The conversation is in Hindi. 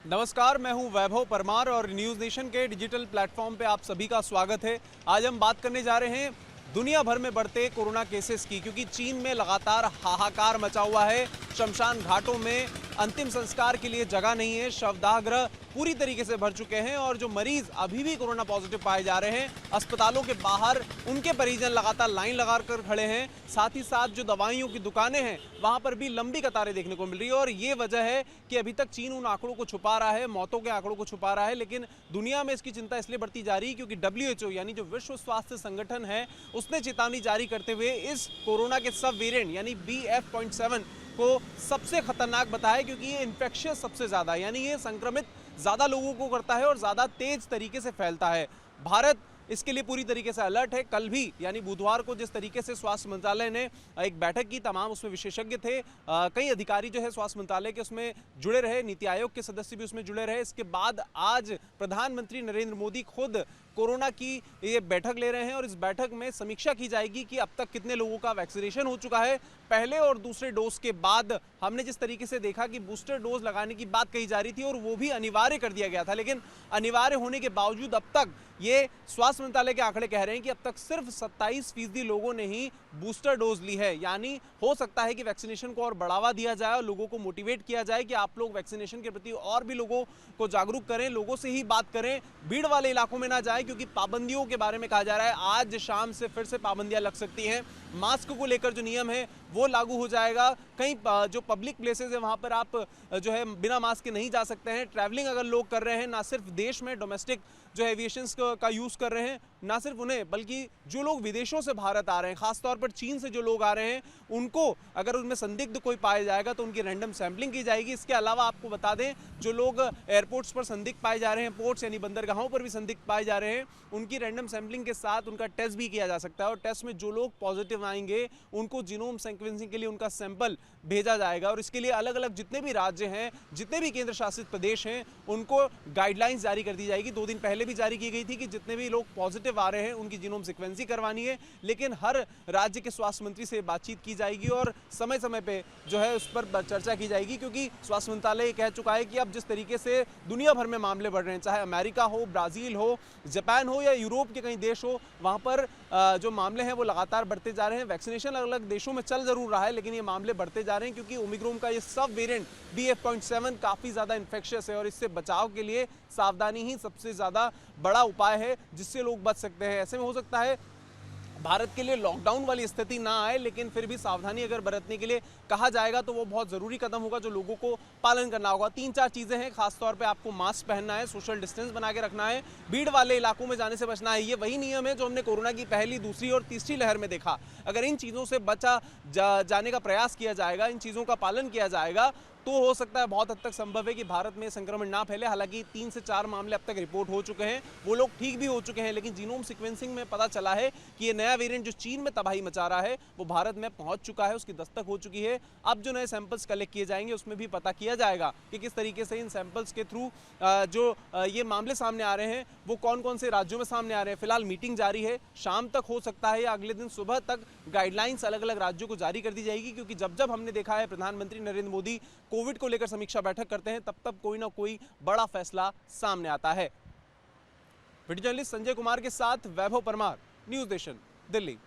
नमस्कार, मैं हूं वैभव परमार और न्यूज़ नेशन के डिजिटल प्लेटफॉर्म पे आप सभी का स्वागत है। आज हम बात करने जा रहे हैं दुनिया भर में बढ़ते कोरोना केसेस की, क्योंकि चीन में लगातार हाहाकार मचा हुआ है। शमशान घाटों में अंतिम संस्कार के लिए जगह नहीं है, शवदाह पूरी तरीके से भर चुके हैं और जो मरीज अभी भी कोरोना पॉजिटिव पाए जा रहे हैं, अस्पतालों के बाहर उनके परिजन लगातार लाइन लगाकर खड़े हैं। साथ ही साथ जो दवाइयों की दुकानें हैं वहां पर भी लंबी कतारें देखने को मिल रही है और ये वजह है कि अभी तक चीन उन आंकड़ों को छुपा रहा है, मौतों के आंकड़ों को छुपा रहा है। लेकिन दुनिया में इसकी चिंता इसलिए बढ़ती जा रही है क्योंकि WHO यानी जो विश्व स्वास्थ्य संगठन है, उसने चेतावनी जारी करते हुए इस कोरोना के सब वेरिएंट यानी BF.7 को सबसे खतरनाक बताया, क्योंकि ये इन्फेक्शियस सबसे ज्यादा यानी ये संक्रमित ज्यादा लोगों को करता है और ज्यादा तेज तरीके से फैलता है। भारत इसके लिए पूरी तरीके से अलर्ट है। कल भी यानी बुधवार को जिस तरीके से स्वास्थ्य मंत्रालय ने एक बैठक की, तमाम उसमें विशेषज्ञ थे, कई अधिकारी जो है स्वास्थ्य मंत्रालय के उसमें जुड़े रहे, नीति आयोग के सदस्य भी उसमें जुड़े रहे। इसके बाद आज प्रधानमंत्री नरेंद्र मोदी खुद कोरोना की ये बैठक ले रहे हैं और इस बैठक में समीक्षा की जाएगी कि अब तक कितने लोगों का वैक्सीनेशन हो चुका है। पहले और दूसरे डोज के बाद हमने जिस तरीके से देखा कि बूस्टर डोज लगाने की बात कही जा रही थी और वो भी अनिवार्य कर दिया गया था, लेकिन अनिवार्य होने के बावजूद अब तक ये स्वास्थ्य मंत्रालय के आंकड़े कह रहे हैं कि अब तक सिर्फ 27% लोगों ने ही बूस्टर डोज ली है। यानी हो सकता है कि वैक्सीनेशन को और बढ़ावा दिया जाए और लोगों को मोटिवेट किया जाए कि आप लोग वैक्सीनेशन के प्रति और भी लोगों को जागरूक करें, लोगों से ही बात करें, भीड़ वाले इलाकों में ना जाए, क्योंकि पाबंदियों के बारे में कहा जा रहा है आज शाम से फिर से पाबंदियां लग सकती हैं। मास्क को लेकर जो नियम है वो लागू हो जाएगा। कहीं जो पब्लिक प्लेसेस है वहां पर आप जो है बिना मास्क के नहीं जा सकते हैं। ट्रैवलिंग अगर लोग कर रहे हैं, ना सिर्फ देश में डोमेस्टिक जो एविएशंस का यूज कर रहे हैं, ना सिर्फ उन्हें बल्कि जो लोग विदेशों से भारत आ रहे हैं, खासतौर पर चीन से जो लोग आ रहे हैं, उनको अगर उनमें संदिग्ध कोई पाया जाएगा तो उनकी रैंडम सैंपलिंग की जाएगी। इसके अलावा आपको बता दें, जो लोग एयरपोर्ट्स पर संदिग्ध पाए जा रहे हैं, पोर्ट्स यानी बंदरगाहों पर भी संदिग्ध पाए जा रहे हैं, उनकी रैंडम सैंपलिंग के साथ उनका टेस्ट भी किया जा सकता है और टेस्ट में जो लोग पॉजिटिव आएंगे उनको जीनोम सीक्वेंसिंग के लिए उनका सैंपल भेजा जाएगा। और इसके लिए अलग अलग जितने भी राज्य हैं, जितने भी केंद्र शासित प्रदेश हैं, उनको गाइडलाइंस जारी कर दी जाएगी। 2 दिन पहले भी जारी की गई थी कि जितने भी लोग पॉजिटिव आ रहे हैं उनकी जीनोम सीक्वेंसिंग करवानी है, लेकिन हर राज्य के स्वास्थ्य मंत्री से बातचीत की जाएगी और समय समय पे जो है उस पर चर्चा की जाएगी, क्योंकि स्वास्थ्य मंत्रालय कह चुका है कि अब जिस तरीके से दुनिया भर में मामले बढ़ रहे हैं, चाहे अमेरिका हो, ब्राजील हो, जापान हो या यूरोप के कई देश हो, वहां पर जो मामले हैं वो लगातार बढ़ते जा रहे हैं। वैक्सीनेशन अलग अलग देशों में चल जरूर रहा है, लेकिन ये मामले बढ़ते जा रहे हैं क्योंकि ओमिक्रॉन का ये सब वेरिएंट BF.7 काफी ज्यादा इन्फेक्शियस है और इससे बचाव के लिए सावधानी ही सबसे ज्यादा बड़ा उपाय है जिससे लोग बच सकते हैं। ऐसे में हो सकता है भारत के लिए लॉकडाउन वाली स्थिति ना आए, लेकिन फिर भी सावधानी अगर बरतने के लिए कहा जाएगा तो वो बहुत ज़रूरी कदम होगा जो लोगों को पालन करना होगा। 3-4 चीज़ें हैं, खासतौर पे आपको मास्क पहनना है, सोशल डिस्टेंस बना के रखना है, भीड़ वाले इलाकों में जाने से बचना है। ये वही नियम है जो हमने कोरोना की पहली, दूसरी और तीसरी लहर में देखा। अगर इन चीज़ों से बचा जाने का प्रयास किया जाएगा, इन चीज़ों का पालन किया जाएगा, तो हो सकता है बहुत हद तक संभव है कि भारत में संक्रमण ना फैले। हालांकि 3 से 4 मामले अब तक रिपोर्ट हो चुके हैं, वो लोग ठीक भी हो चुके हैं, लेकिन जीनोम सीक्वेंसिंग में पता चला है कि ये नया वेरिएंट जो चीन में तबाही मचा रहा है वो भारत में पहुंच चुका है, उसकी दस्तक हो चुकी है। अब जो नए सैंपल्स कलेक्ट किए जाएंगे उसमें भी पता किया जाएगा कि किस तरीके से इन सैंपल्स के थ्रू जो ये मामले सामने आ रहे हैं वो कौन कौन से राज्यों में सामने आ रहे हैं। फिलहाल मीटिंग जारी है, शाम तक हो सकता है या अगले दिन सुबह तक गाइडलाइंस अलग अलग राज्यों को जारी कर दी जाएगी, क्योंकि जब जब हमने देखा है प्रधानमंत्री नरेंद्र मोदी कोविड को लेकर समीक्षा बैठक करते हैं, तब तब कोई ना कोई बड़ा फैसला सामने आता है। वीडियो जर्नलिस्ट संजय कुमार के साथ वैभव परमार, न्यूज़ नेशन, दिल्ली।